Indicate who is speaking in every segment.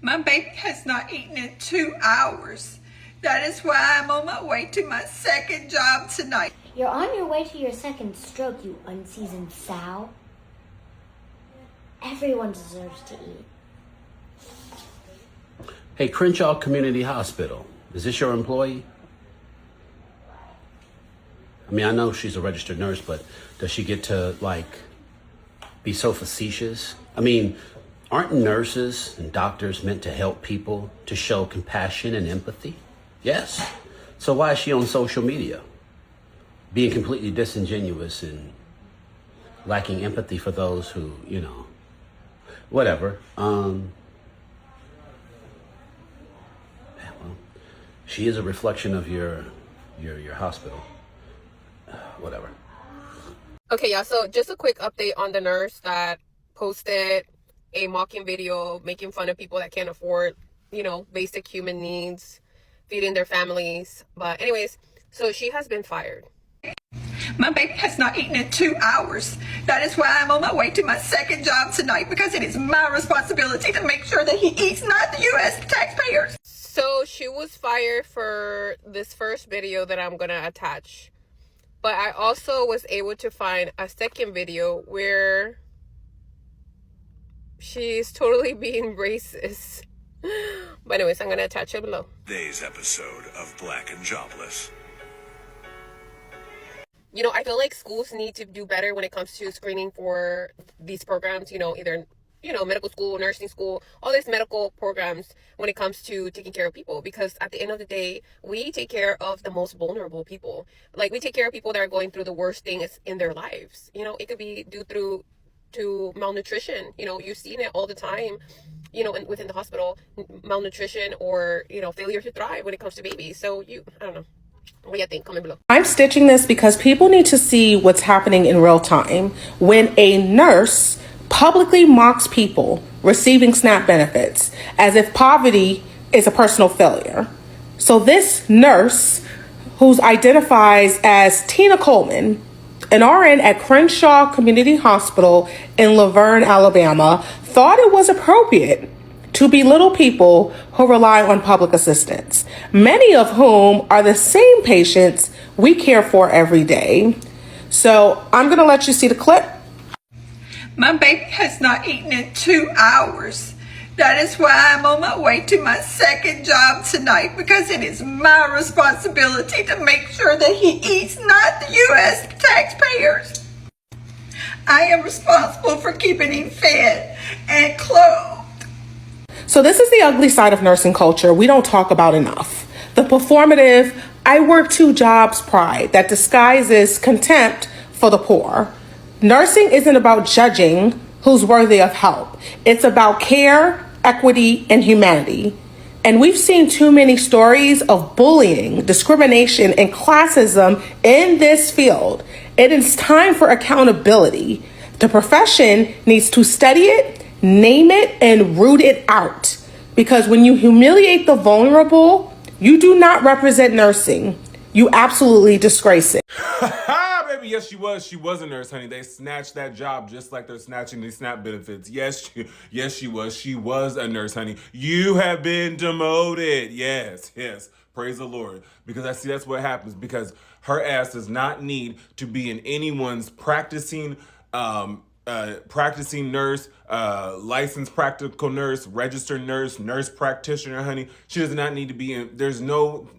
Speaker 1: My baby has not eaten in 2 hours. That is why I'm on my way to my second job tonight.
Speaker 2: You're on your way to your second stroke, you unseasoned sow. Everyone deserves to eat.
Speaker 3: Hey, Crenshaw Community Hospital, is this your employee? I mean, I know she's a registered nurse, but does she get to, be so facetious? I mean, aren't nurses and doctors meant to help people, to show compassion and empathy? Yes. So why is she on social media? Being completely disingenuous and lacking empathy for those who, whatever. She is a reflection of your hospital. Whatever.
Speaker 4: Okay, yeah, so just a quick update on the nurse that posted a mocking video making fun of people that can't afford, basic human needs, feeding their families. But anyways, so she has been fired.
Speaker 1: My baby has not eaten in 2 hours. That is why I'm on my way to my second job tonight, because it is my responsibility to make sure that he eats, not the U.S. taxpayers.
Speaker 4: So she was fired for this first video that I'm gonna attach. But I also was able to find a second video where she's totally being racist. But anyways, I'm going to attach it below.
Speaker 5: Today's episode of Black and Jobless.
Speaker 4: I feel like schools need to do better when it comes to screening for these programs, either medical school, nursing school, all these medical programs when it comes to taking care of people. Because at the end of the day, we take care of the most vulnerable people. Like, we take care of people that are going through the worst things in their lives. It could be due to malnutrition. You've seen it all the time, within the hospital, malnutrition or, failure to thrive when it comes to babies. So I don't know. What do you think? Comment below.
Speaker 6: I'm stitching this because people need to see what's happening in real time. When a nurse publicly mocks people receiving SNAP benefits as if poverty is a personal failure. So this nurse, who's identifies as Tina Coleman, an RN at Crenshaw Community Hospital in Laverne, Alabama, thought it was appropriate to belittle people who rely on public assistance, many of whom are the same patients we care for every day. So I'm going to let you see the clip.
Speaker 1: My baby has not eaten in 2 hours. That is why I'm on my way to my second job tonight, because it is my responsibility to make sure that he eats, not the U.S. taxpayers. I am responsible for keeping him fed and clothed.
Speaker 6: So this is the ugly side of nursing culture we don't talk about enough. The performative, I work 2 jobs pride that disguises contempt for the poor. Nursing isn't about judging who's worthy of help. It's about care, equity, and humanity. And we've seen too many stories of bullying, discrimination, and classism in this field. It is time for accountability. The profession needs to study it, name it, and root it out. Because when you humiliate the vulnerable, you do not represent nursing. You absolutely disgrace it.
Speaker 7: Baby, yes, she was. She was a nurse, honey. They snatched that job just like they're snatching these SNAP benefits. Yes, she was. She was a nurse, honey. You have been demoted. Yes. Praise the Lord. Because that's what happens. Because her ass does not need to be in anyone's practicing nurse, licensed practical nurse, registered nurse practitioner, honey. She does not need to be in, there's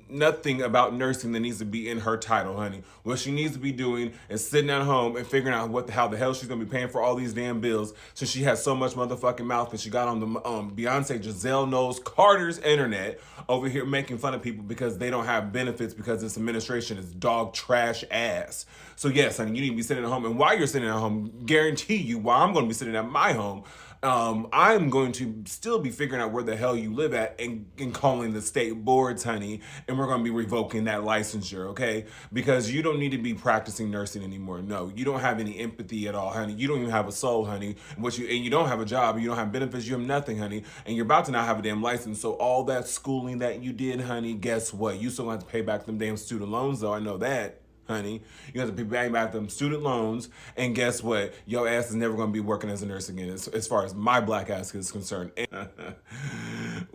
Speaker 7: nothing about nursing that needs to be in her title, honey. What she needs to be doing is sitting at home and figuring out how the hell she's gonna be paying for all these damn bills, since she has so much motherfucking mouth that she got on the Beyonce Giselle Knowles Carter's internet over here making fun of people because they don't have benefits because this administration is dog trash ass. So yes, honey, you need to be sitting at home. And while you're sitting at home, guarantee you, while I'm going to be sitting at my home, I'm going to still be figuring out where the hell you live at and calling the state boards, honey. And we're going to be revoking that licensure, okay? Because you don't need to be practicing nursing anymore. No, you don't have any empathy at all, honey. You don't even have a soul, honey. And you don't have a job. You don't have benefits. You have nothing, honey. And you're about to not have a damn license. So all that schooling that you did, honey, guess what? You still have to pay back them damn student loans, though. I know that. Honey, you have to be paying back them student loans, and guess what? Your ass is never going to be working as a nurse again, as far as my black ass is concerned.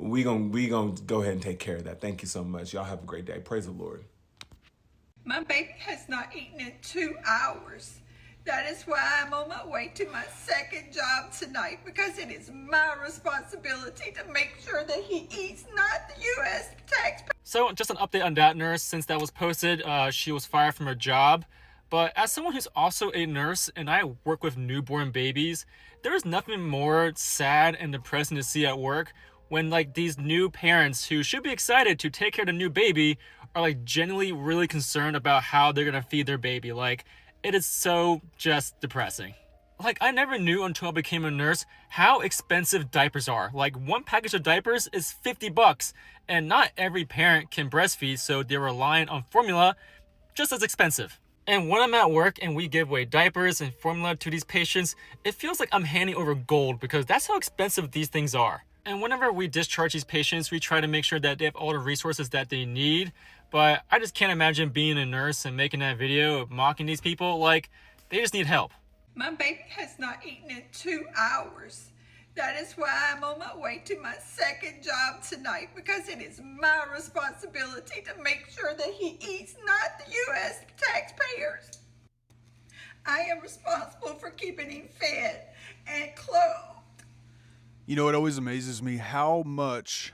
Speaker 7: we gonna go ahead and take care of that. Thank you so much. Y'all have a great day. Praise the Lord.
Speaker 1: My baby has not eaten in 2 hours. That is why I'm on my way to my second job tonight, because it is my responsibility to make sure that he eats, not the U.S. taxpayer.
Speaker 8: So just an update on that nurse. Since that was posted, she was fired from her job. But as someone who's also a nurse and I work with newborn babies, there is nothing more sad and depressing to see at work when like these new parents who should be excited to take care of the new baby are like genuinely really concerned about how they're gonna feed their baby. Like, it is so just depressing. Like, I never knew until I became a nurse how expensive diapers are. Like, one package of diapers is $50, and not every parent can breastfeed, so they're relying on formula, just as expensive. And when I'm at work and we give away diapers and formula to these patients, it feels like I'm handing over gold, because that's how expensive these things are. And whenever we discharge these patients, we try to make sure that they have all the resources that they need. But I just can't imagine being a nurse and making that video of mocking these people. Like, they just need help.
Speaker 1: My baby has not eaten in 2 hours. That is why I'm on my way to my second job tonight, because it is my responsibility to make sure that he eats, not the U.S. taxpayers. I am responsible for keeping him fed and clothed.
Speaker 9: You know, it always amazes me how much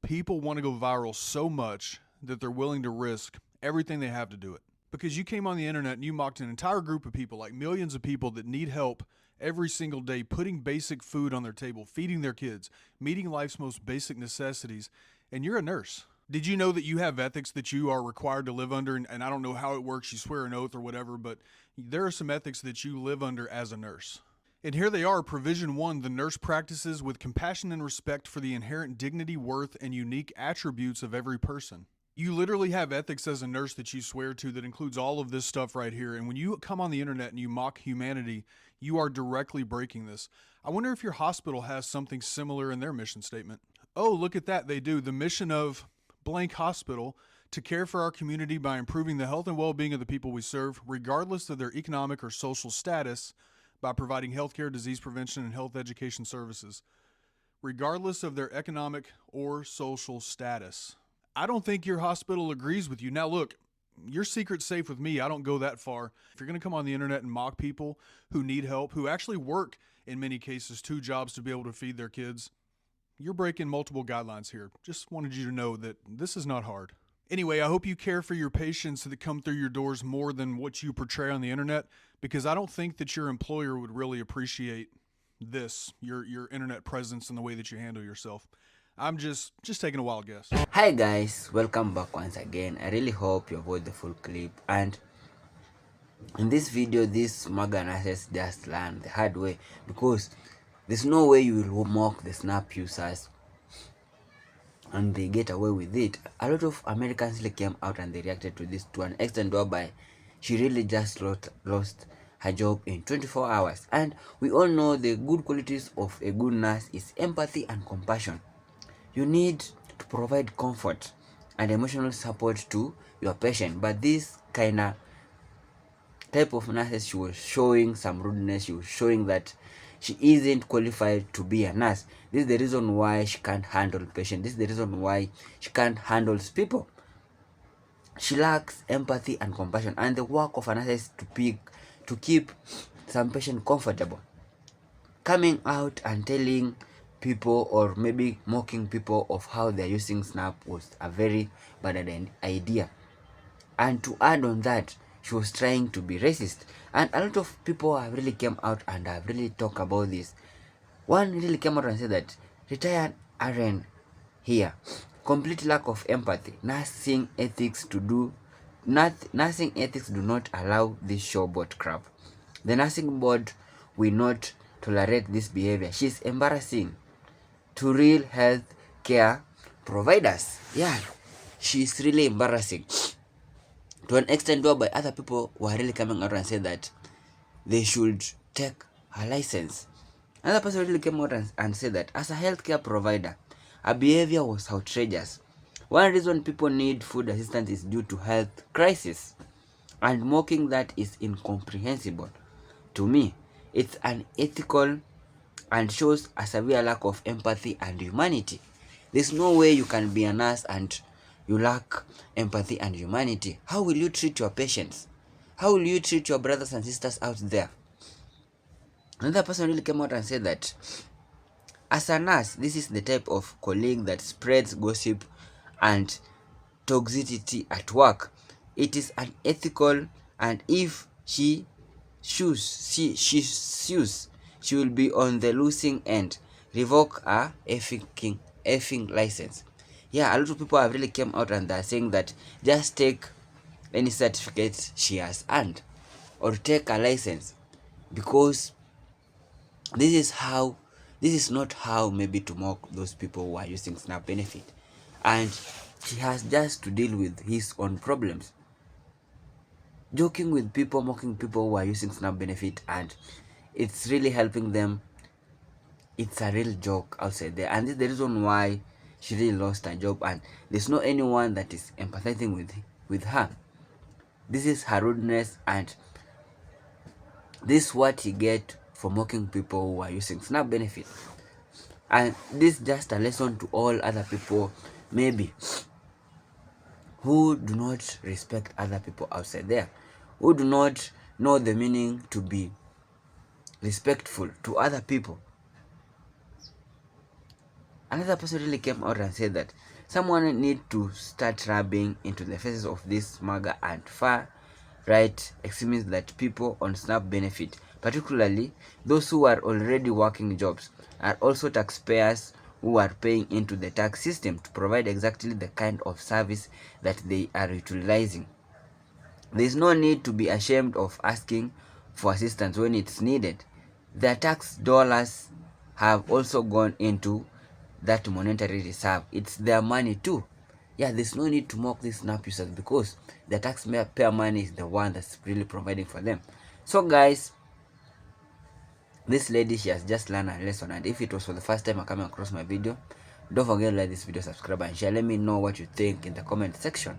Speaker 9: people want to go viral so much that they're willing to risk everything they have to do it. Because you came on the internet and you mocked an entire group of people, like millions of people that need help every single day, putting basic food on their table, feeding their kids, meeting life's most basic necessities, and you're a nurse. Did you know that you have ethics that you are required to live under? And I don't know how it works, you swear an oath or whatever, but there are some ethics that you live under as a nurse. And here they are, Provision 1, the nurse practices with compassion and respect for the inherent dignity, worth, and unique attributes of every person. You literally have ethics as a nurse that you swear to that includes all of this stuff right here. And when you come on the internet and you mock humanity, you are directly breaking this. I wonder if your hospital has something similar in their mission statement. Oh, look at that. They do. The mission of blank hospital to care for our community by improving the health and well-being of the people we serve, regardless of their economic or social status, by providing healthcare, disease prevention, and health education services, regardless of their economic or social status. I don't think your hospital agrees with you. Now look, your secret's safe with me. I don't go that far. If you're going to come on the internet and mock people who need help, who actually work in many cases 2 jobs to be able to feed their kids, you're breaking multiple guidelines here. Just wanted you to know that this is not hard. Anyway, I hope you care for your patients that come through your doors more than what you portray on the internet, because I don't think that your employer would really appreciate this, your internet presence and the way that you handle yourself. I'm just taking a wild guess.
Speaker 10: Hi guys, welcome back once again. I really hope you avoid the full clip, and in this video this MAGA nurses just learn the hard way, because there's no way you will mock the Snap users and they get away with it. A lot of Americans really came out and they reacted to this to an extent whereby she really just lost her job in 24 hours. And we all know the good qualities of a good nurse is empathy and compassion. You need to provide comfort and emotional support to your patient, but this kind of type of nurses, she was showing some rudeness. She was showing that she isn't qualified to be a nurse. This is the reason why she can't handle patients. This is the reason why she can't handle people. She lacks empathy and compassion, and the work of a nurse is to keep some patient comfortable. Coming out and telling people or maybe mocking people of how they're using Snap was a very bad idea. And to add on that, she was trying to be racist, and a lot of people have really came out and have really talked about this. One really came out and said that retired RN here, complete lack of empathy. Nursing ethics do not allow this showboat crap. The nursing board will not tolerate this behavior. She's embarrassing to real health care providers. Yeah, she's really embarrassing to an extent whereby other people were really coming out and said that they should take her license. Another person really came out and said that as a healthcare provider, her behavior was outrageous. One reason people need food assistance is due to health crisis, and mocking that is incomprehensible. To me, it's unethical and shows a severe lack of empathy and humanity. There's no way you can be a nurse and you lack empathy and humanity. How will you treat your patients? How will you treat your brothers and sisters out there? Another person really came out and said that as a nurse, this is the type of colleague that spreads gossip and toxicity at work. It is unethical, and if she sues, she will be on the losing end. Revoke her effing license. Yeah, a lot of people have really came out and they're saying that just take any certificate she has earned or take a license, because this is not how maybe to mock those people who are using SNAP benefit, and he has just to deal with his own problems. Joking with people, mocking people who are using SNAP benefit and it's really helping them, it's a real joke outside there, and this is the reason why she really lost her job, and there's no anyone that is empathizing with her. This is her rudeness, and this is what you get for mocking people who are using SNAP benefit. And this is just a lesson to all other people maybe who do not respect other people outside there, who do not know the meaning to be respectful to other people. Another person really came out and said that someone need to start rubbing into the faces of this MAGA and far right extremists that people on SNAP benefit, particularly those who are already working jobs, are also taxpayers who are paying into the tax system to provide exactly the kind of service that they are utilizing. There is no need to be ashamed of asking for assistance when it's needed. Their tax dollars have also gone into that monetary reserve. It's their money too. Yeah, there's no need to mock these SNAP users because the taxpayer money is the one that's really providing for them. So guys, this lady, she has just learned a lesson, and if it was for the first time I'm coming across my video, don't forget to like this video, subscribe and share. Let me know what you think in the comment section.